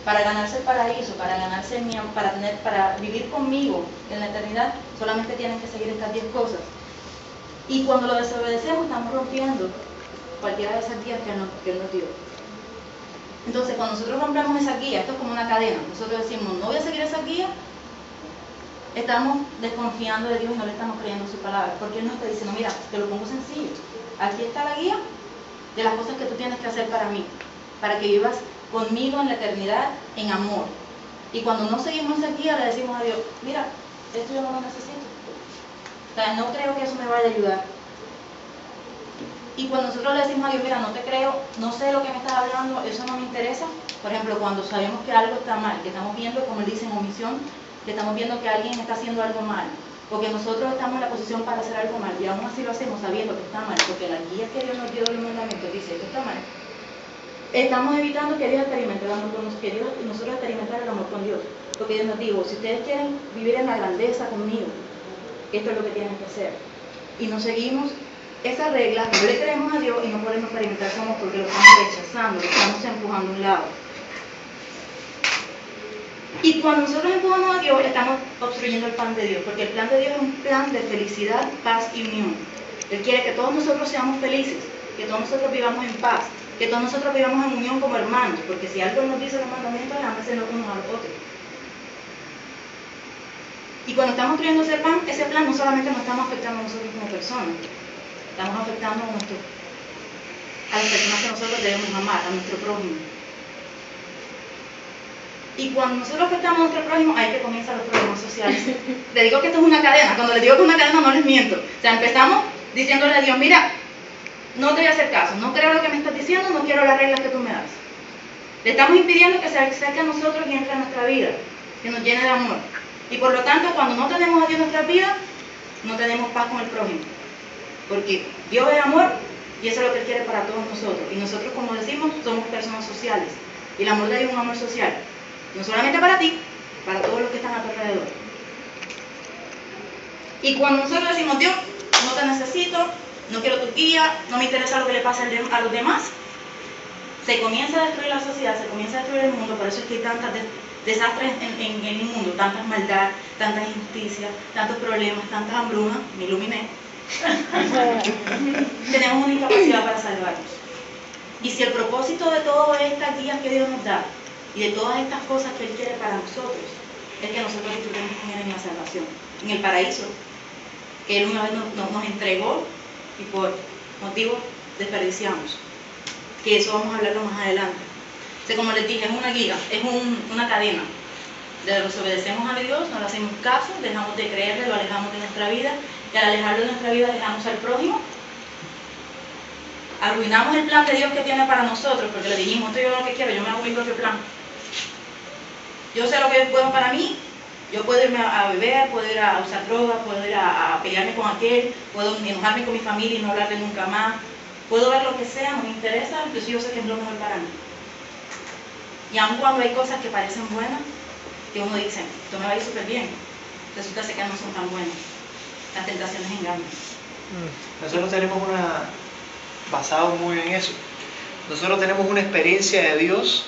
para ganarse el paraíso, para ganarse para vivir conmigo en la eternidad, solamente tienen que seguir estas 10 cosas. Y cuando lo desobedecemos, estamos rompiendo cualquiera de esas guías que Él nos dio. Entonces, cuando nosotros rompemos esa guía, esto es como una cadena. Nosotros decimos, no voy a seguir esa guía, estamos desconfiando de Dios y no le estamos creyendo su palabra. Porque Él nos está diciendo, mira, te lo pongo sencillo. Aquí está la guía de las cosas que tú tienes que hacer para mí, para que vivas conmigo en la eternidad, en amor. Y cuando no seguimos esa guía, le decimos a Dios, mira, esto yo no lo necesito. O sea, no creo que eso me vaya a ayudar. Y cuando nosotros le decimos a Dios, mira, no te creo, no sé lo que me estás hablando, eso no me interesa. Por ejemplo, cuando sabemos que algo está mal, que estamos viendo, como él dice en omisión, que estamos viendo que alguien está haciendo algo mal, porque nosotros estamos en la posición para hacer algo mal, y aún así lo hacemos sabiendo que está mal, porque la guía que Dios nos dio de los mandamientos dice que está mal. Estamos evitando que Dios experimente el amor con nosotros, que Dios, nosotros experimentar el amor con Dios. Porque Dios nos dijo, si ustedes quieren vivir en la grandeza conmigo, esto es lo que tienen que hacer. Y nos seguimos esa regla, no le creemos a Dios y no podemos experimentar su amor porque lo estamos rechazando, lo estamos empujando a un lado. Y cuando nosotros empujamos a Dios, estamos obstruyendo el plan de Dios, porque el plan de Dios es un plan de felicidad, paz y unión. Él quiere que todos nosotros seamos felices, que todos nosotros vivamos en paz, que todos nosotros vivamos en unión como hermanos, porque si algo nos dice los mandamientos, ámense los unos a los otros. Y cuando estamos creando ese plan no solamente nos estamos afectando a nosotros como personas, estamos afectando a las personas que nosotros debemos amar, a nuestro prójimo. Y cuando nosotros afectamos a nuestro prójimo, ahí que comienzan los problemas sociales. Le digo que esto es una cadena, cuando les digo que es una cadena no les miento. O sea, empezamos diciéndole a Dios, mira, no te voy a hacer caso, no creo lo que me estás diciendo, no quiero las reglas que tú me das. Le estamos impidiendo que se acerque a nosotros y entre a nuestra vida, que nos llene de amor. Y por lo tanto, cuando no tenemos a Dios en nuestra vida, no tenemos paz con el prójimo. Porque Dios es amor y eso es lo que Él quiere para todos nosotros. Y nosotros, como decimos, somos personas sociales. Y el amor de Dios es un amor social. No solamente para ti, para todos los que están a tu alrededor. Y cuando nosotros decimos, Dios, no te necesito, no quiero tu guía, no me interesa lo que le pasa a los demás, se comienza a destruir la sociedad, se comienza a destruir el mundo. Por eso es que hay tantos desastres en el mundo, tantas maldad, tantas injusticias, tantos problemas, tantas hambrunas. Me iluminé. Tenemos una incapacidad para salvarnos. Y si el propósito de todas estas guías que Dios nos da y de todas estas cosas que Él quiere para nosotros es que nosotros disfrutemos con Él en la salvación, en el paraíso que Él una vez nos entregó y por motivos desperdiciamos, que eso vamos a hablarlo más adelante. O sea, como les dije, es una guía, es una cadena. Desobedecemos a Dios, no le hacemos caso, dejamos de creerle, lo alejamos de nuestra vida, y al alejarlo de nuestra vida dejamos al prójimo, arruinamos el plan de Dios que tiene para nosotros, porque le dijimos, esto yo lo que quiero, yo me hago mi propio plan. Yo sé lo que es bueno para mí, yo puedo irme a beber, puedo ir a usar drogas, puedo ir a pelearme con aquel, puedo enojarme con mi familia y no hablarle nunca más, puedo ver lo que sea, no me interesa, incluso yo sé que es lo mejor para mí. Y aun cuando hay cosas que parecen buenas, que uno dice, esto me va a ir súper bien, resulta ser que no son tan buenas. Las tentaciones engañan. Nosotros tenemos basado muy en eso. Nosotros tenemos una experiencia de Dios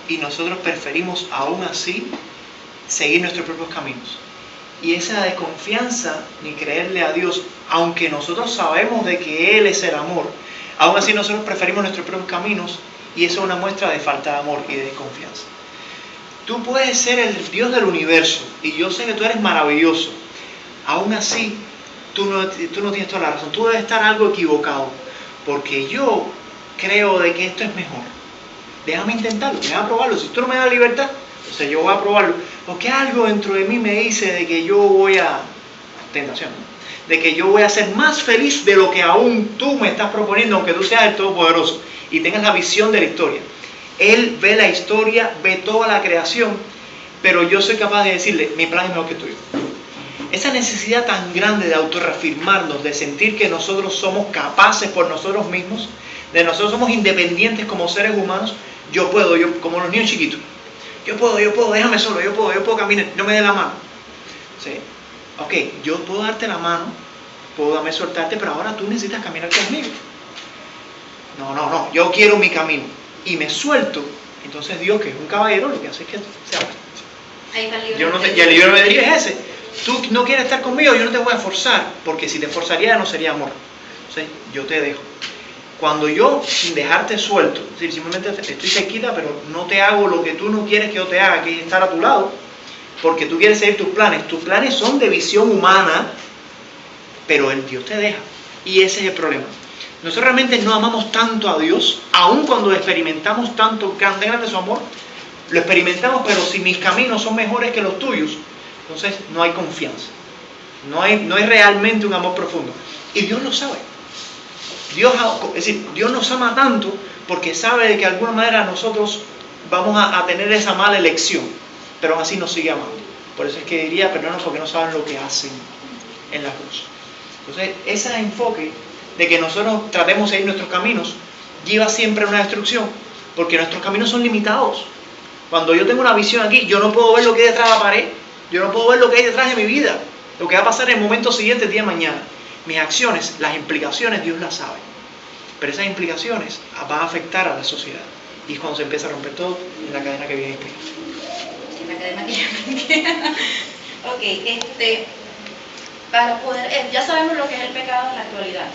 y nosotros preferimos aún así seguir nuestros propios caminos. Y esa desconfianza ni creerle a Dios, aunque nosotros sabemos de que Él es el amor, aún así nosotros preferimos nuestros propios caminos y eso es una muestra de falta de amor y de desconfianza. Tú puedes ser el Dios del universo y yo sé que tú eres maravilloso. Aún así, tú no tienes toda la razón. Tú debes estar algo equivocado. Porque yo creo de que esto es mejor. Déjame intentarlo, déjame probarlo. Si tú no me das libertad, entonces yo voy a probarlo. Porque algo dentro de mí me dice de que yo voy a... Tentación, ¿no? De que yo voy a ser más feliz de lo que aún tú me estás proponiendo, aunque tú seas el Todopoderoso y tengas la visión de la historia. Él ve la historia, ve toda la creación, pero yo soy capaz de decirle, mi plan es mejor que el tuyo. Esa necesidad tan grande de autorreafirmarnos, de sentir que nosotros somos capaces por nosotros mismos, de nosotros somos independientes como seres humanos, yo puedo, como los niños chiquitos, yo puedo, déjame solo, yo puedo caminar, no me dé la mano. ¿Sí? Ok, yo puedo darte la mano, puedo darme soltarte, pero ahora tú necesitas caminar conmigo. No, yo quiero mi camino y me suelto, Entonces Dios, que es un caballero, lo que hace es que se abre. Ahí está el libre Yo no te, y albedrío. el libre albedrío es ese. Tú no quieres estar conmigo, yo no te voy a forzar, porque si te forzaría no sería amor. Entonces yo te dejo. Cuando yo, sin dejarte suelto, es decir, simplemente estoy cerquita, pero no te hago lo que tú no quieres que yo te haga, que es estar a tu lado, porque tú quieres seguir tus planes. Tus planes son de visión humana, pero el Dios te deja. Y ese es el problema. Nosotros realmente no amamos tanto a Dios, aun cuando experimentamos tanto grande su amor, lo experimentamos, pero si mis caminos son mejores que los tuyos, entonces no hay confianza. No hay realmente un amor profundo. Y Dios lo sabe. Es decir, Dios nos ama tanto porque sabe de que de alguna manera nosotros vamos a tener esa mala elección, pero aún así nos sigue amando. Por eso es que diría, perdónanos porque no saben lo que hacen en la cruz. Entonces, ese enfoque de que nosotros tratemos de seguir nuestros caminos lleva siempre a una destrucción, porque nuestros caminos son limitados. Cuando yo tengo una visión aquí, yo no puedo ver lo que hay detrás de la pared, yo no puedo ver lo que hay detrás de mi vida, lo que va a pasar en el momento siguiente, el día de mañana. Mis acciones, las implicaciones, Dios las sabe. Pero esas implicaciones van a afectar a la sociedad. Y es cuando se empieza a romper todo en la cadena que viene Espíritu. En la cadena que viene. Ok, para poder, ya sabemos lo que es el pecado en la actualidad.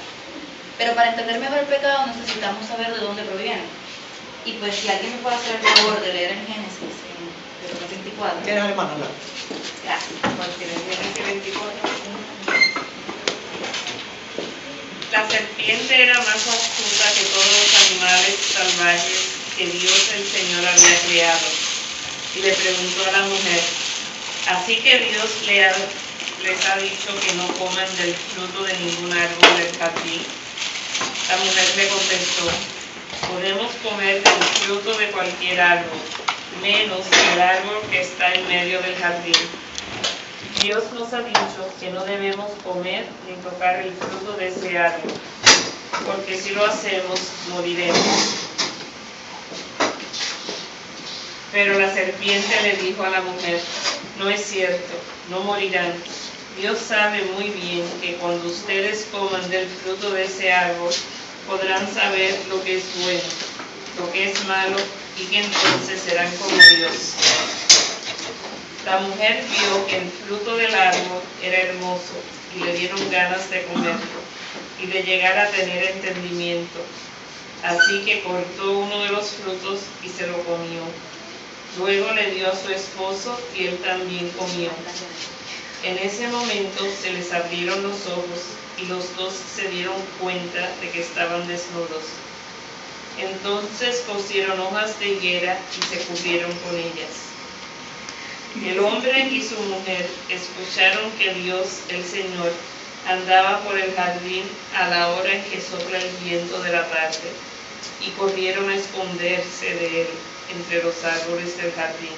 Pero para entender mejor el pecado necesitamos saber de dónde proviene. Y pues si alguien me puede hacer el favor de leer en Génesis, en Deuteronomio 24. ¿Tienes alemán, no? Gracias. Cualquier Génesis 24. La serpiente era más astuta que todos los animales salvajes que Dios el Señor había creado. Y le preguntó a la mujer, así que Dios les ha dicho que no coman del fruto de ningún árbol del jardín. La mujer le contestó, podemos comer del fruto de cualquier árbol, menos del árbol que está en medio del jardín. Dios nos ha dicho que no debemos comer ni tocar el fruto de ese árbol, porque si lo hacemos, moriremos. Pero la serpiente le dijo a la mujer, no es cierto, no morirán. Dios sabe muy bien que cuando ustedes coman del fruto de ese árbol, podrán saber lo que es bueno, lo que es malo, y que entonces serán como Dios. La mujer vio que el fruto del árbol era hermoso y le dieron ganas de comerlo y de llegar a tener entendimiento. Así que cortó uno de los frutos y se lo comió. Luego le dio a su esposo y él también comió. En ese momento se les abrieron los ojos y los dos se dieron cuenta de que estaban desnudos. Entonces cosieron hojas de higuera y se cubrieron con ellas. El hombre y su mujer escucharon que Dios, el Señor, andaba por el jardín a la hora en que sopla el viento de la tarde, y corrieron a esconderse de él entre los árboles del jardín.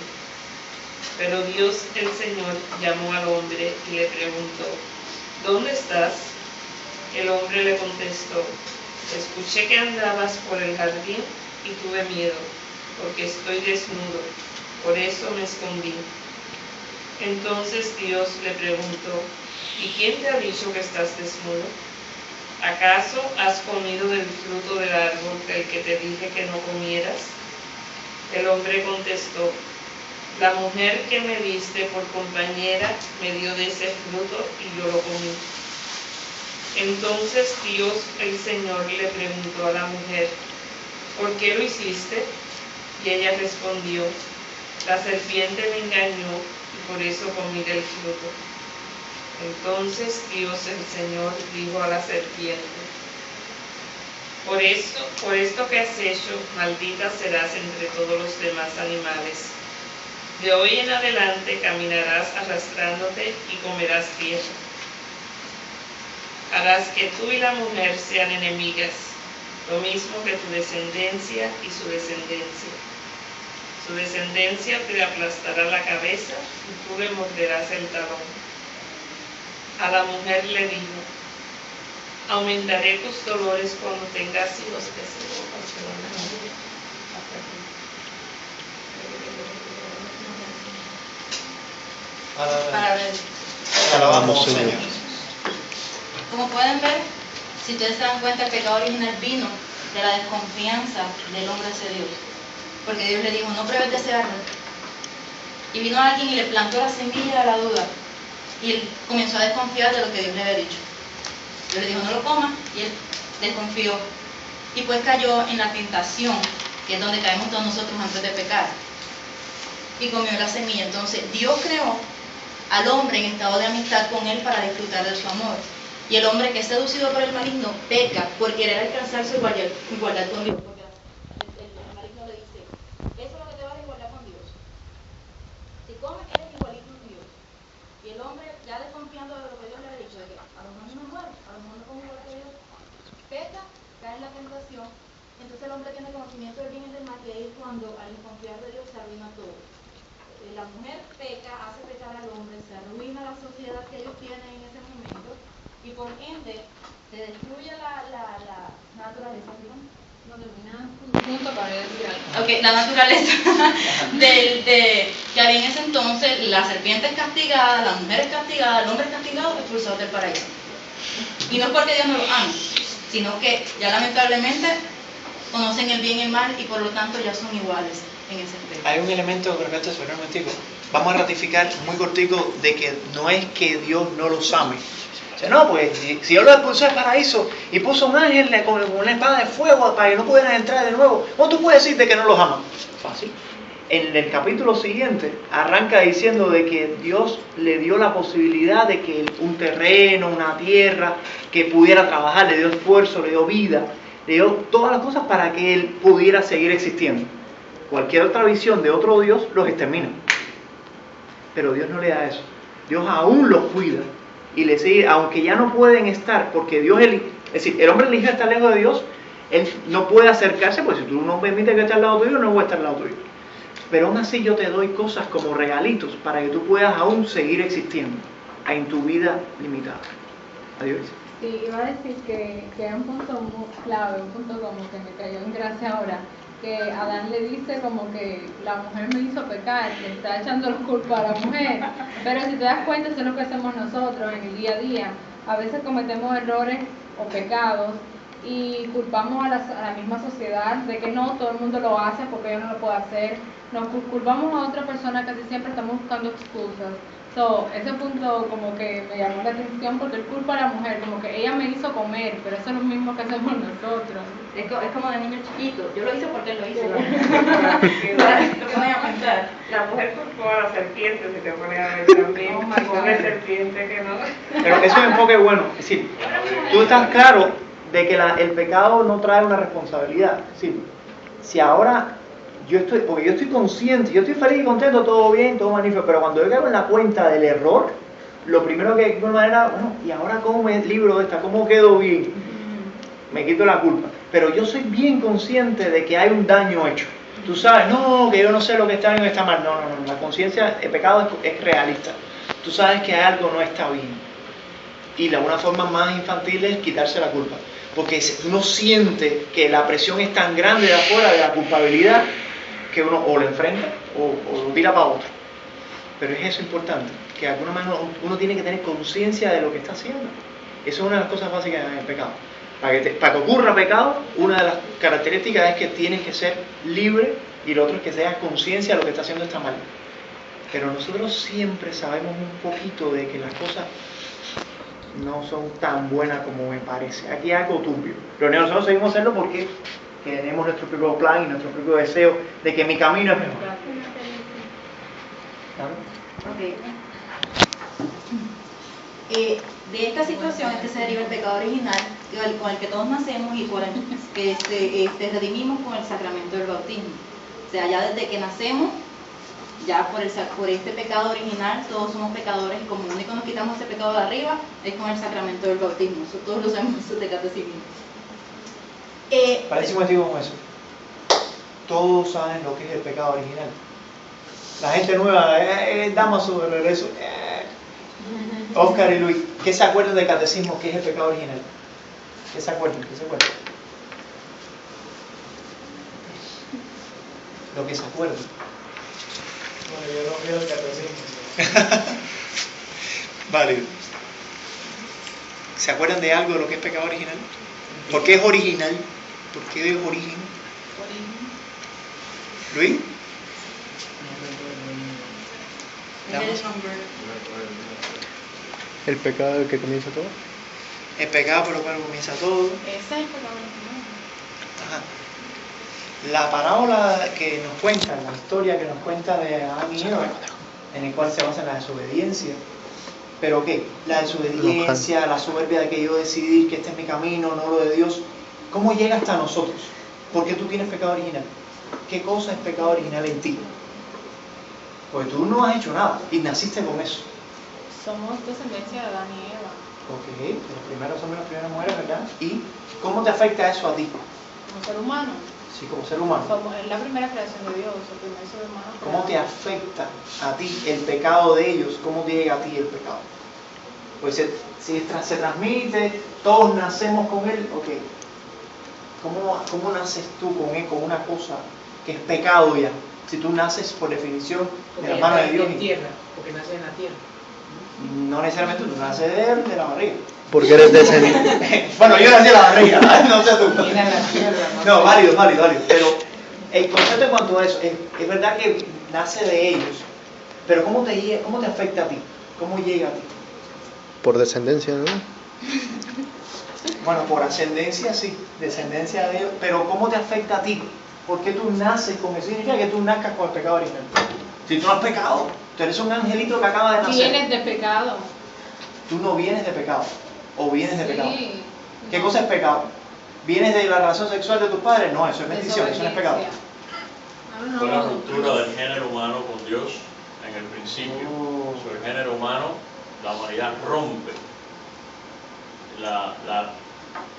Pero Dios, el Señor, llamó al hombre y le preguntó, ¿dónde estás? El hombre le contestó, escuché que andabas por el jardín y tuve miedo, porque estoy desnudo, por eso me escondí. Entonces Dios le preguntó, ¿y quién te ha dicho que estás desnudo? ¿Acaso has comido del fruto del árbol del que te dije que no comieras? El hombre contestó, la mujer que me diste por compañera me dio de ese fruto y yo lo comí. Entonces Dios el Señor le preguntó a la mujer, ¿por qué lo hiciste? Y ella respondió, la serpiente me engañó y por eso comí del fruto. Entonces Dios el Señor dijo a la serpiente, por esto que has hecho, maldita serás entre todos los demás animales. De hoy en adelante caminarás arrastrándote y comerás tierra. Harás que tú y la mujer sean enemigas, lo mismo que tu descendencia y su descendencia. Su descendencia te aplastará la cabeza y tú le morderás el talón. A la mujer le dijo, aumentaré tus dolores cuando tengas hijos. Para ver. Alabamos, Señor. Como pueden ver, si ustedes se dan cuenta, el pecado original vino de la desconfianza del hombre hacia Dios. porque Dios le dijo, no pruebes de ese árbol. Y vino alguien y le plantó la semilla de la duda, y él comenzó a desconfiar de lo que Dios le había dicho. Dios le dijo, no lo comas, y él desconfió. Y pues cayó en la tentación, que es donde caemos todos nosotros antes de pecar. Y comió la semilla. Entonces Dios creó al hombre en estado de amistad con él para disfrutar de su amor. Y el hombre que es seducido por el maligno peca por querer alcanzar su igualdad con Dios. Porque el maligno le dice, eso es lo que te va a dar igualdad con Dios. Si comes, eres igualito con Dios. Y el hombre, ya desconfiando de lo que Dios le ha dicho, de que a lo mejor no me muero, a lo mejor no como igual que Dios, peca, cae en la tentación. Entonces el hombre tiene conocimiento del bien y del mal, y ahí es cuando al desconfiar de Dios se arruina todo. La mujer peca, hace pecar al hombre, se arruina la sociedad que ellos tienen en ese momento, y por ende se destruye la naturaleza, ¿no? No termina un punto para decir algo. Ok, la naturaleza que había en ese entonces. La serpiente es castigada, la mujer es castigada, el hombre es castigado, expulsado del paraíso. Y no es porque Dios no lo ama, sino que ya lamentablemente conocen el bien y el mal, y por lo tanto ya son iguales en ese aspecto. Hay un elemento, creo que esto es un momentico. Vamos a ratificar muy cortico de que no es que Dios no los ame. O sea, no, pues si Dios los expulsó del paraíso y puso un ángel con una espada de fuego para que no pudieran entrar de nuevo, ¿cómo tú puedes decir de que no los ama? Fácil. En el capítulo siguiente arranca diciendo de que Dios le dio la posibilidad de que un terreno, una tierra, que pudiera trabajar, le dio esfuerzo, le dio vida, le dio todas las cosas para que él pudiera seguir existiendo. Cualquier otra visión de otro Dios los extermina. Pero Dios no le da eso. Dios aún los cuida y les sigue, aunque ya no pueden estar, porque Dios elige. Es decir, el hombre elige estar lejos de Dios, él no puede acercarse, porque si tú no permites que esté al lado tuyo, no voy a estar al lado tuyo. Pero aún así yo te doy cosas como regalitos para que tú puedas aún seguir existiendo en tu vida limitada. Adiós. Sí, iba a decir que hay un punto muy clave, un punto como que me cayó en gracia ahora, que Adán le dice como que la mujer me hizo pecar, le está echando la culpa a la mujer. Pero si te das cuenta, eso es lo que hacemos nosotros en el día a día. A veces cometemos errores o pecados y culpamos a la misma sociedad de que no, todo el mundo lo hace porque yo no lo puedo hacer. Nos culpamos a otra persona, casi siempre estamos buscando excusas. Ese punto como que me llamó la atención, porque él culpa a la mujer, como que ella me hizo comer, pero eso es lo mismo que hacemos nosotros. Es como de niño chiquito. Yo lo hice porque él lo hizo. Lo voy a contar. La mujer culpó a la serpiente, si te pones a ver también. Pobre serpiente que no. Pero eso es un enfoque bueno. Es decir, tú estás claro de que el pecado no trae una responsabilidad. Es decir, si ahora porque yo estoy consciente, yo estoy feliz y contento, todo bien, todo magnífico, pero cuando yo caigo en la cuenta del error, lo primero que de alguna manera, bueno, ¿y ahora cómo me libro de esta? ¿Cómo quedo bien? Me quito la culpa. Pero yo soy bien consciente de que hay un daño hecho. Tú sabes, no, que yo no sé lo que está bien o está mal. No. La conciencia, el pecado es realista. Tú sabes que algo no está bien. Y una forma más infantil es quitarse la culpa. Porque uno siente que la presión es tan grande de afuera, de la culpabilidad, que uno o lo enfrenta o lo tira para otro. Pero es eso importante, que de alguna manera uno tiene que tener conciencia de lo que está haciendo. Eso es una de las cosas básicas del pecado. Para que ocurra pecado, una de las características es que tienes que ser libre, y lo otro es que tengas conciencia de lo que está haciendo está mal. Pero nosotros siempre sabemos un poquito de que las cosas no son tan buenas como me parece. Aquí hay algo turbio. Pero nosotros seguimos haciendo porque tenemos nuestro propio plan y nuestro propio deseo de que mi camino es mejor. Okay. De esta situación es que se deriva el pecado original con el que todos nacemos y por el que redimimos con el sacramento del bautismo. O sea, ya desde que nacemos, ya por este pecado original, todos somos pecadores, y como único nos quitamos ese pecado de arriba es con el sacramento del bautismo. Eso todos lo sabemos de catecismo. Parece un motivo como eso. Todos saben lo que es el pecado original. La gente nueva, Damaso de regreso. Oscar y Luis, ¿qué se acuerdan del catecismo? ¿Qué es el pecado original? ¿Qué se acuerdan? Lo que se acuerdan. Bueno, yo no veo el catecismo. Vale. ¿Se acuerdan de algo de lo que es pecado original? ¿Por qué es original? ¿Por qué es origen? Luis. El pecado del que comienza todo. El pecado por lo cual comienza todo. Ese es el pecado original. Ajá. La parábola que nos cuenta, la historia que nos cuenta de Adán y Eva, en el cual se basa en la desobediencia. ¿Pero qué? La desobediencia, la soberbia de que yo decidir que este es mi camino, no lo de Dios. ¿Cómo llega hasta nosotros? ¿Por qué tú tienes pecado original? ¿Qué cosa es pecado original en ti? Porque tú no has hecho nada y naciste con eso. Somos descendencia de Adán y Eva. Ok, los primeros hombres y las primeras mujeres, ¿verdad? ¿Y cómo te afecta eso a ti? Como ser humano. Sí, como ser humano. Es la primera creación de Dios, el primer ser humano. ¿Cómo te afecta a ti el pecado de ellos? ¿Cómo te llega a ti el pecado? Pues si se transmite, todos nacemos con él, ok. ¿Cómo naces tú con él, con una cosa que es pecado ya? Si tú naces por definición de la mano de Dios. En tierra, porque naces en la tierra. No necesariamente tú naces de él, de la barriga. Porque eres descendiente. Bueno, yo nací de la barriga, no sé tú. Viene a la tierra. No, válido. Pero el concepto en cuanto a eso, es verdad que nace de ellos. Pero ¿cómo te afecta a ti? ¿Cómo llega a ti? Por descendencia, ¿no? Bueno, por ascendencia sí, descendencia de Dios. Pero ¿cómo te afecta a ti? ¿Por qué tú naces con eso? Significa que tú nazcas con el pecado original. Si tú no has pecado, tú eres un angelito que acaba de nacer. Vienes de pecado. Tú no vienes de pecado. ¿O vienes de pecado? Sí. ¿Qué cosa es pecado? ¿Vienes de la relación sexual de tus padres? No, eso es bendición, eso no es pecado. Fue la ruptura del género humano con Dios en el principio. Sobre el género humano, la humanidad rompe.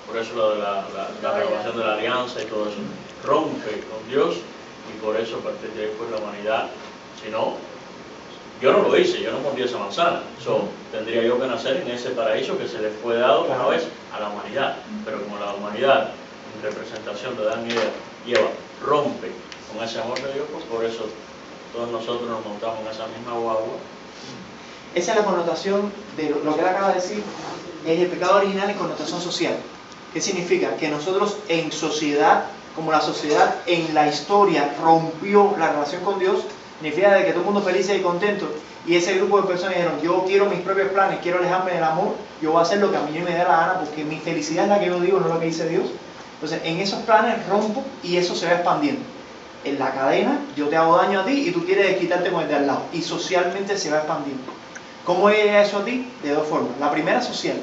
Por eso lo de la renovación de la alianza y todo eso. Rompe con Dios y por eso a partir de ahí pues la humanidad, si no, yo no lo hice, yo no mordí esa manzana. Tendría yo que nacer en ese paraíso que se le fue dado una vez a la humanidad. Pero como la humanidad, en representación de Adán y Eva, rompe con ese amor de Dios, pues por eso todos nosotros nos montamos en esa misma guagua. Esa es la connotación de lo que él acaba de decir, es el pecado original en connotación social. ¿Qué significa? Que nosotros en sociedad, como la sociedad en la historia rompió la relación con Dios, significa de que todo el mundo feliz y contento, y ese grupo de personas dijeron, yo quiero mis propios planes, quiero alejarme del amor, yo voy a hacer lo que a mí me dé la gana, porque mi felicidad es la que yo digo, no lo que dice Dios. Entonces, en esos planes rompo y eso se va expandiendo. En la cadena, yo te hago daño a ti y tú quieres desquitarte con el de al lado, y socialmente se va expandiendo. ¿Cómo llega eso a ti? De dos formas. La primera, social.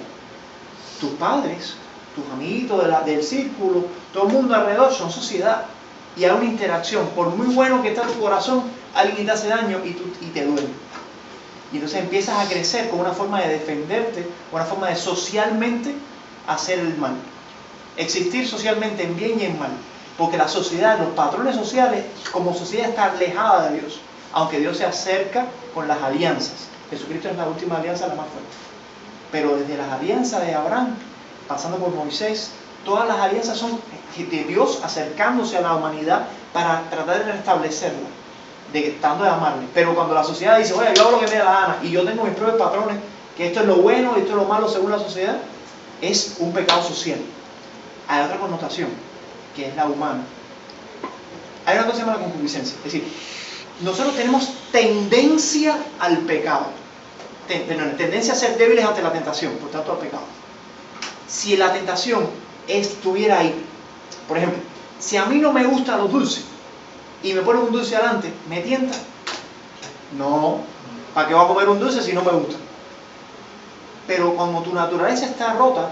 Tus padres, tus amiguitos del círculo, todo el mundo alrededor son sociedad. Y hay una interacción. Por muy bueno que está tu corazón, alguien te hace daño y te duele. Y entonces empiezas a crecer con una forma de defenderte, una forma de socialmente hacer el mal. Existir socialmente en bien y en mal. Porque la sociedad, los patrones sociales, como sociedad está alejada de Dios. Aunque Dios se acerca con las alianzas. Jesucristo es la última alianza, la más fuerte. Pero desde las alianzas de Abraham, pasando por Moisés, todas las alianzas son de Dios acercándose a la humanidad para tratar de restablecerla, tratando de amarle. Pero cuando la sociedad dice, oye, yo hago lo que me da la gana y yo tengo mis propios patrones, que esto es lo bueno y esto es lo malo según la sociedad, es un pecado social. Hay otra connotación, que es la humana. Hay una cosa que se llama la concupiscencia. Es decir, nosotros tenemos tendencia al pecado. Tendencia a ser débiles ante la tentación, por tanto al pecado. Si la tentación estuviera ahí, por ejemplo, si a mí no me gustan los dulces y me ponen un dulce adelante, ¿me tienta? No, ¿para qué voy a comer un dulce si no me gusta? Pero cuando tu naturaleza está rota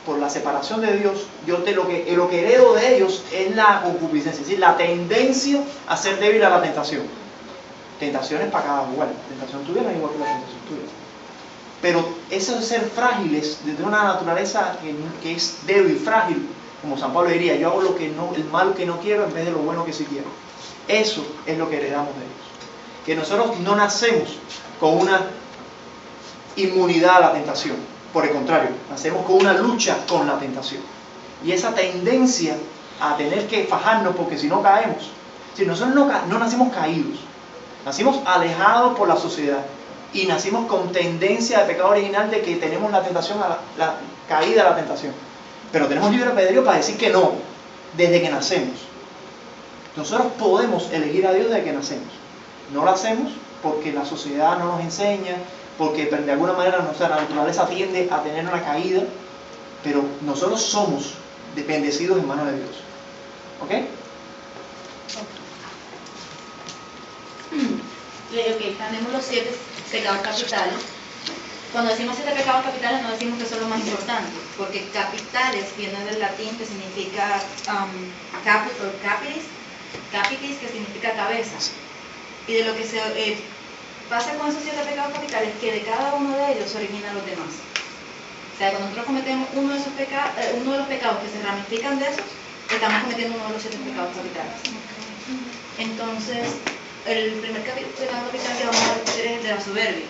por la separación de Dios, lo que heredo de ellos es la concupiscencia, es decir, la tendencia a ser débil a la tentación. Tentaciones para cada igual, la tentación tuya no es igual que la tentación tuya. Pero eso de ser frágiles, desde una naturaleza que es débil, frágil, como San Pablo diría, yo hago el mal que no quiero en vez de lo bueno que sí quiero. Eso es lo que heredamos de ellos. Que nosotros no nacemos con una inmunidad a la tentación. Por el contrario, nacemos con una lucha con la tentación. Y esa tendencia a tener que fajarnos porque si no caemos. Si nosotros no nacimos caídos, nacimos alejados por la sociedad. Y nacimos con tendencia de pecado original de que tenemos la tentación, la caída a la tentación. Pero tenemos libre albedrío para decir que no, desde que nacemos. Nosotros podemos elegir a Dios desde que nacemos. No lo hacemos porque la sociedad no nos enseña, porque de alguna manera nuestra naturaleza tiende a tener una caída, pero nosotros somos bendecidos en manos de Dios. ¿Ok? Ok, tenemos los 7 pecados capitales. Cuando decimos 7 pecados capitales no decimos que son los más importantes, porque capitales viene del latín que significa capitis, que significa cabeza. Y de lo que se pasa con esos 7 pecados capitales, que de cada uno de ellos se originan los demás. O sea, cuando nosotros cometemos uno de los pecados que se ramifican de esos, estamos cometiendo uno de los 7 pecados capitales. Entonces, el primer pecado capital que vamos a ver es el de la soberbia,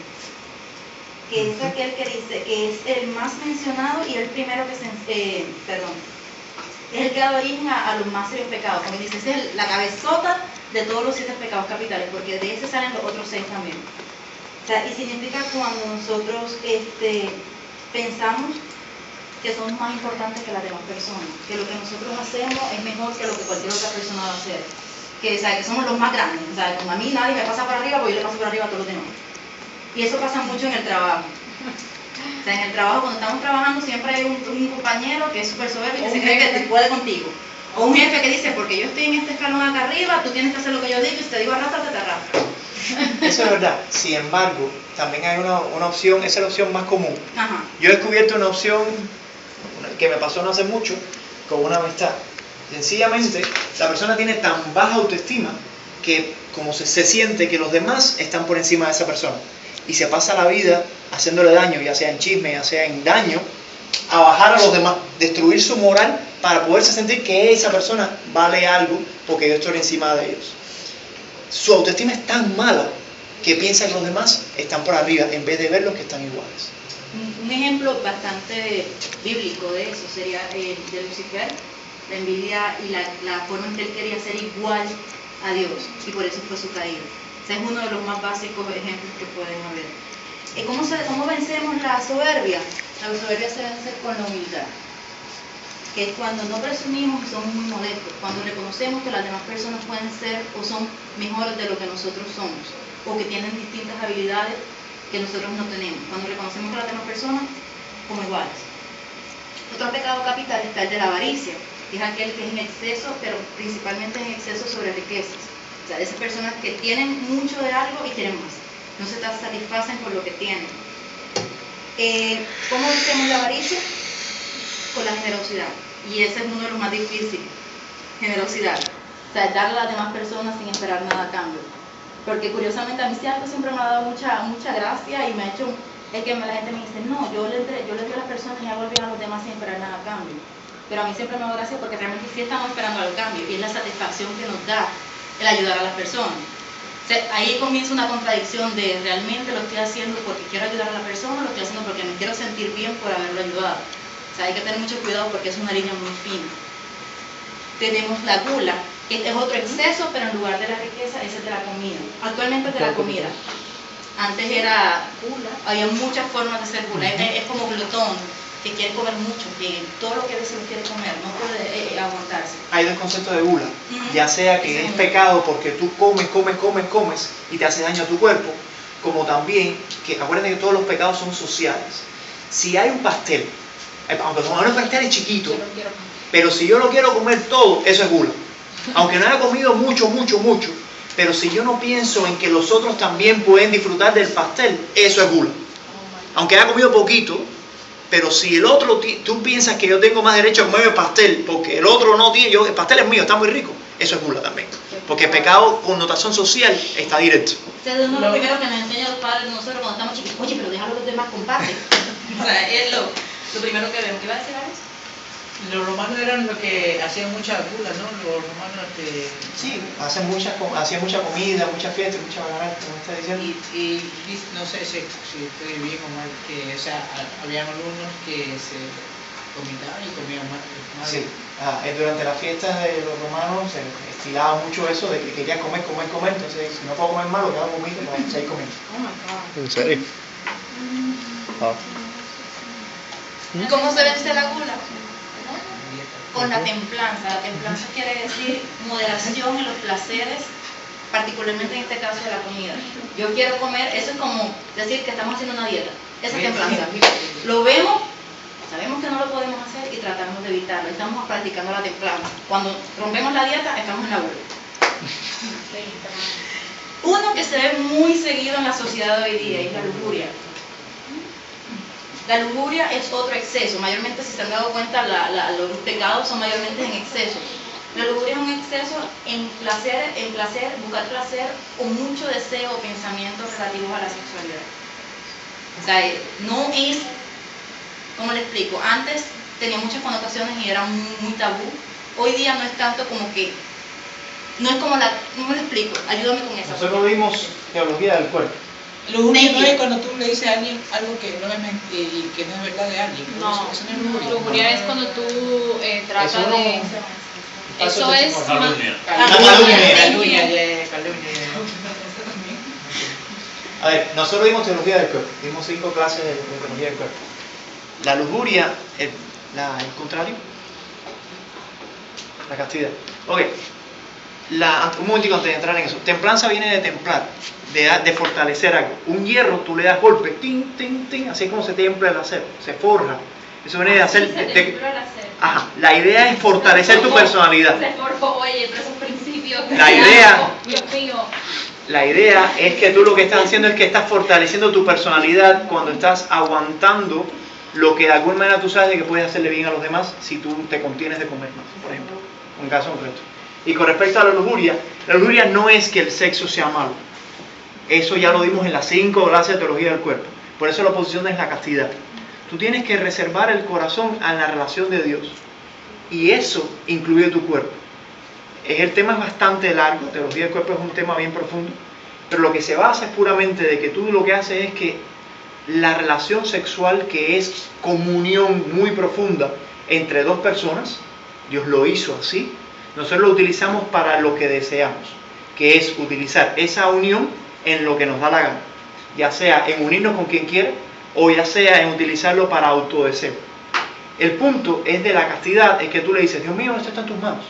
que es aquel que dice que es el más mencionado y el primero que es el que da origen a los más serios pecados. Como dice, es la cabezota de todos los 7 pecados capitales, porque de ese salen los otros 6 también. O sea, y significa cuando nosotros pensamos que somos más importantes que las demás personas, que lo que nosotros hacemos es mejor que lo que cualquier otra persona va a hacer, que somos los más grandes, o sea, como a mí nadie me pasa por arriba, pues yo le paso por arriba a todos los demás. Y eso pasa mucho en el trabajo. O sea, en el trabajo, cuando estamos trabajando, siempre hay un compañero que es súper soberbio y que se cree que te puede contigo. O un jefe que dice, porque yo estoy en este escalón acá arriba, tú tienes que hacer lo que yo digo, y si te digo arrástrate, te arrastro. Eso es verdad. Sin embargo, también hay una opción, esa es la opción más común. Ajá. Yo he descubierto una opción que me pasó no hace mucho con una amistad. Sencillamente, la persona tiene tan baja autoestima que como se siente que los demás están por encima de esa persona. Y se pasa la vida haciéndole daño, ya sea en chisme, ya sea en daño, a bajar a los demás, destruir su moral para poderse sentir que esa persona vale algo porque yo estoy encima de ellos. Su autoestima es tan mala que piensa que los demás están por arriba en vez de ver los que están iguales. Un ejemplo bastante bíblico de eso sería el de Lucifer, la envidia y la forma en que él quería ser igual a Dios, y por eso fue su caída. Ese es uno de los más básicos ejemplos que pueden haber. ¿Cómo vencemos la soberbia? La soberbia se vence con la humildad, que es cuando no presumimos y somos muy modestos, cuando reconocemos que las demás personas pueden ser o son mejores de lo que nosotros somos, o que tienen distintas habilidades que nosotros no tenemos, cuando reconocemos a las demás personas como iguales. Otro pecado capital está el de la avaricia, que es aquel que es en exceso, pero principalmente en exceso sobre riquezas. O sea, de esas personas que tienen mucho de algo y quieren más, no se satisfacen con lo que tienen. ¿Cómo vencemos la avaricia? Con la generosidad, y ese es uno de los más difíciles, generosidad. O sea, darle a las demás personas sin esperar nada a cambio. Porque curiosamente a mí siempre me ha dado mucha gracia y me ha hecho, es que la gente me dice, no, yo le doy a las personas y hago el bien a los demás sin esperar nada a cambio. Pero a mí siempre me da gracia porque realmente sí estamos esperando al cambio y es la satisfacción que nos da el ayudar a las personas. O sea, ahí comienza una contradicción de realmente lo estoy haciendo porque quiero ayudar a la persona, lo estoy haciendo porque me quiero sentir bien por haberlo ayudado. O sea, hay que tener mucho cuidado porque es una línea muy fina. Tenemos la gula, que es otro exceso, pero en lugar de la riqueza, ese es de la comida. Actualmente es de la comida. Antes era gula, había muchas formas de ser gula. Es como glotón, que quiere comer mucho, que todo lo que ve se lo quiere comer, no puede aguantarse. Hay dos conceptos de gula, ya sea que es pecado porque tú comes y te hace daño a tu cuerpo, como también, que acuérdense que todos los pecados son sociales. Si hay un pastel, aunque el pastel es chiquito, pero si yo lo quiero comer todo, eso es gula. Aunque no haya comido mucho, pero si yo no pienso en que los otros también pueden disfrutar del pastel, eso es gula. Aunque haya comido poquito, pero si el otro, tú piensas que yo tengo más derecho a comer el pastel, porque el otro no tiene, el pastel es mío, está muy rico, eso es gula también. Porque el pecado, connotación social, está directo. Ustedes es uno de los primeros que nos enseñan los padres de nosotros cuando estamos chiquitos, oye, pero déjalo que los demás comparten. O sea, es lo primero que vemos. ¿Qué iba a decir, Alex? Los romanos eran los que hacían mucha gula, ¿no? Los romanos Sí, hacían mucha comida, mucha fiesta, mucha bacanal, como está diciendo. y no sé si estoy bien o mal, que, o sea, habían alumnos que se vomitaban y comían más. Sí, durante las fiestas de los romanos se estilaba mucho eso de que querían comer, entonces si no puedo comer más, lo que hago vomito para seguir comiendo. Oh my God. ¿En serio? Ah. ¿Cómo se vence la gula? con la templanza. La templanza quiere decir moderación en los placeres, particularmente en este caso de la comida. Yo quiero comer, eso es como decir que estamos haciendo una dieta. Esa es templanza. Lo vemos, sabemos que no lo podemos hacer y tratamos de evitarlo. Estamos practicando la templanza. Cuando rompemos la dieta, estamos en la burla. Uno que se ve muy seguido en la sociedad de hoy día es la lujuria. La lujuria es otro exceso. Mayormente, si se han dado cuenta, los pecados son mayormente en exceso. La lujuria es un exceso en placer, buscar placer o mucho deseo o pensamientos relativos a la sexualidad. O sea, no es, ¿cómo le explico? Antes tenía muchas connotaciones y era muy tabú. Hoy día no es tanto como que, no es como ¿cómo le explico? Ayúdame con eso. Nosotros vimos teología del cuerpo. Lujuria no es cuando tú le dices a alguien algo que no es y que no es verdad de alguien. No, eso no es lujuria. lujuria es cuando tú tratas Eso no- de... Eso es... Calumnia. Calumnia. A ver, nosotros vimos teología del cuerpo. Vimos 5 clases de teología del cuerpo. La lujuria, el contrario. La castidad. Ok. Un momentico antes de entrar en eso. Templanza viene de templar, de fortalecer algo. Un hierro, tú le das golpe, tin, tin, tin, así es como se templa el acero, se forja. Eso viene de hacer. Ajá. La idea es fortalecer tu personalidad. Se forjó, oye, pero esos principios. La idea. Dios mío. La idea es que tú lo que estás haciendo es que estás fortaleciendo tu personalidad cuando estás aguantando lo que de alguna manera tú sabes de que puedes hacerle bien a los demás si tú te contienes de comer más, por ejemplo, un caso concreto. Y con respecto a la lujuria no es que el sexo sea malo. Eso ya lo dimos en las 5 clases de teología del cuerpo. Por eso la oposición es la castidad. Tú tienes que reservar el corazón a la relación de Dios. Y eso incluye tu cuerpo. El tema es bastante largo, teología del cuerpo es un tema bien profundo, pero lo que se basa es puramente de que tú lo que haces es que la relación sexual, que es comunión muy profunda entre dos personas, Dios lo hizo así, nosotros lo utilizamos para lo que deseamos, que es utilizar esa unión en lo que nos da la gana, ya sea en unirnos con quien quiera o ya sea en utilizarlo para autodeseo. El punto es de la castidad, es que tú le dices, Dios mío, esto está en tus manos.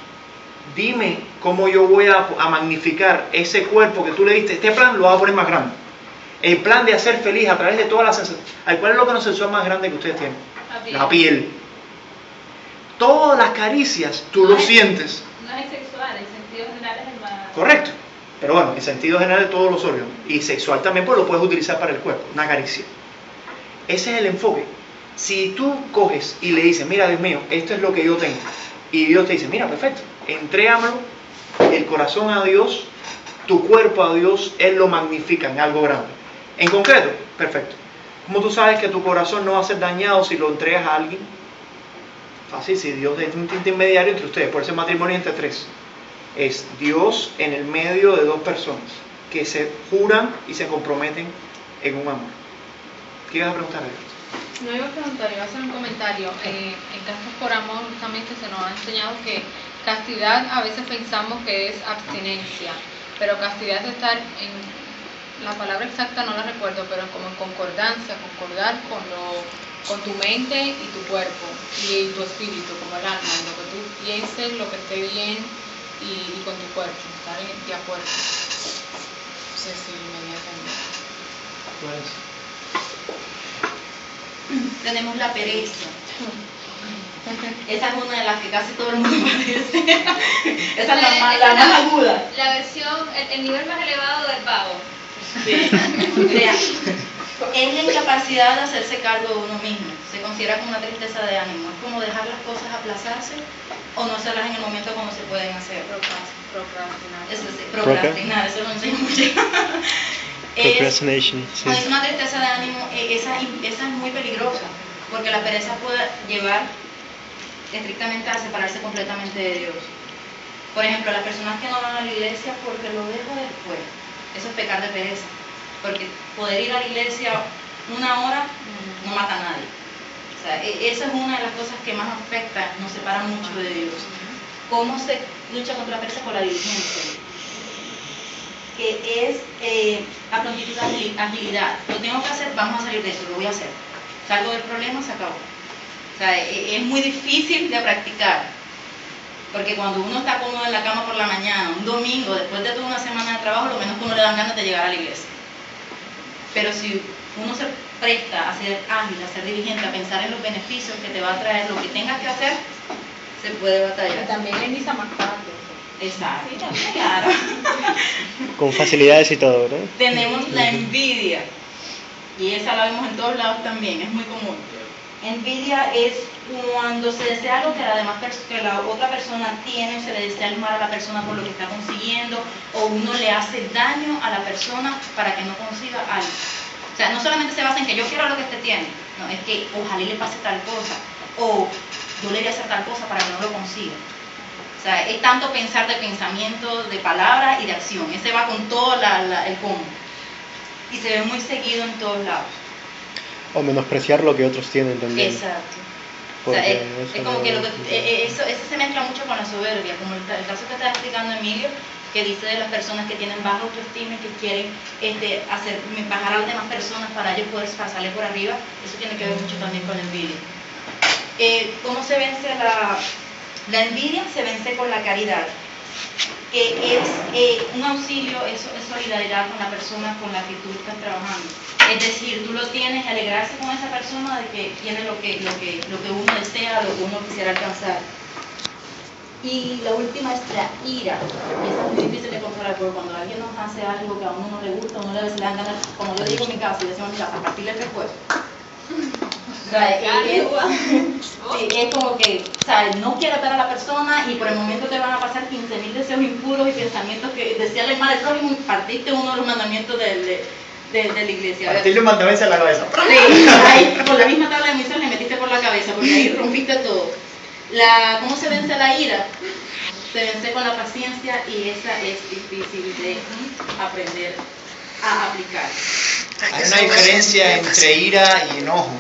Dime cómo yo voy a magnificar ese cuerpo que tú le diste. Este plan lo voy a poner más grande. El plan de hacer feliz a través de todas las sensaciones. ¿Cuál es lo que no sensual más grande que ustedes tienen? La piel. Todas las caricias tú lo sientes. No es sexual, en sentido general es el más... Correcto. Pero bueno, en sentido general de todos los órganos. Y sexual también, pues lo puedes utilizar para el cuerpo. Una caricia. Ese es el enfoque. Si tú coges y le dices, mira Dios mío, esto es lo que yo tengo. Y Dios te dice, mira, perfecto. Entrégamelo, el corazón a Dios, tu cuerpo a Dios, Él lo magnifica en algo grande. En concreto, perfecto. ¿Cómo tú sabes que tu corazón no va a ser dañado si lo entregas a alguien? Fácil, si Dios es un intermediario entre ustedes, por eso el matrimonio entre 3. Es Dios en el medio de 2 personas que se juran y se comprometen en un amor. ¿Qué ibas a preguntar, Dios? No iba a preguntar, iba a hacer un comentario. En Castos por Amor justamente se nos ha enseñado que castidad a veces pensamos que es abstinencia, pero castidad es estar en, la palabra exacta no la recuerdo, pero como en concordancia, concordar con tu mente y tu cuerpo y tu espíritu, como el alma, lo que tú pienses, lo que esté bien y con tu cuerpo, estar de acuerdo. Sí, inmediatamente. Tenemos la pereza. Esa es una de las que casi todo el mundo padece. Esa es la más aguda. La versión, el nivel más elevado del vago. Sí. Vean, es la incapacidad de hacerse cargo de uno mismo. Se considera como una tristeza de ánimo. Es como dejar las cosas aplazarse o no hacerlas en el momento como se pueden hacer. Procrastinar. Eso sí, procrastinar, eso lo enseño mucho. Procrastination, sí. Es una tristeza de ánimo, esa es muy peligrosa, porque la pereza puede llevar estrictamente a separarse completamente de Dios. Por ejemplo, las personas que no van a la iglesia porque lo dejo después, eso es pecar de pereza, porque poder ir a la iglesia 1 hora no mata a nadie. O sea, esa es una de las cosas que más afecta, nos separa mucho de Dios. ¿Cómo se lucha contra la pereza? Con la diligencia, que es a prontitud, agilidad. Lo tengo que hacer, vamos a salir de eso, lo voy a hacer. Salgo del problema, se acabó. O sea, es muy difícil de practicar, Porque cuando uno está cómodo en la cama por la mañana, un domingo, después de toda una semana de trabajo, lo menos que uno le dan ganas de llegar a la iglesia. Pero si uno se presta a ser ágil, a ser diligente, a pensar en los beneficios que te va a traer lo que tengas que hacer, se puede batallar. Y también inicia más tarde. Exacto, claro. Con facilidades y todo, ¿no? Tenemos la envidia, y esa la vemos en todos lados también, es muy común. Envidia es cuando se desea algo que la otra persona tiene, o se le desea el mal a la persona por lo que está consiguiendo, o uno le hace daño a la persona para que no consiga algo. O sea, no solamente se basa en que yo quiero lo que este tiene, no, es que ojalá le pase tal cosa, o yo le voy a hacer tal cosa para que no lo consiga. O sea, es tanto pensar de pensamiento, de palabra y de acción. Ese va con todo el combo. Y se ve muy seguido en todos lados. O menospreciar lo que otros tienen también. Exacto. O Porque sea, eso es como no- que eso se mezcla mucho con la soberbia, como el caso que está explicando Emilio, que dice de las personas que tienen baja autoestima y que quieren bajar a las demás personas para ellos poder pasarle por arriba. Eso tiene que ver mucho también con la envidia. ¿Cómo se vence la envidia? Se vence con la caridad, que es un auxilio, es solidaridad con la persona con la que tú estás trabajando. Es decir, tú lo tienes y alegrarse con esa persona de que tiene lo que uno desea, lo que uno quisiera alcanzar. Y la última es la ira. Y esa es muy difícil de controlar, porque cuando alguien nos hace algo que a uno no le gusta, a uno a veces le dan ganas, como yo digo en mi casa, y decimos en mi casa, partirle el pescuezo. O sea, es como que, o sea, no quiero ver a la persona y por el momento te van a pasar 15.000 deseos impuros y pensamientos que desearle mal al prójimo y partiste uno de los mandamientos de la iglesia. Partirle un mandamiento en la cabeza. Sí, ahí con la misma tabla de Moisés le metiste por la cabeza, porque ahí rompiste todo. ¿Cómo se vence la ira? Se vence con la paciencia y esa es difícil de aprender a aplicar. Hay una diferencia entre ira y enojo.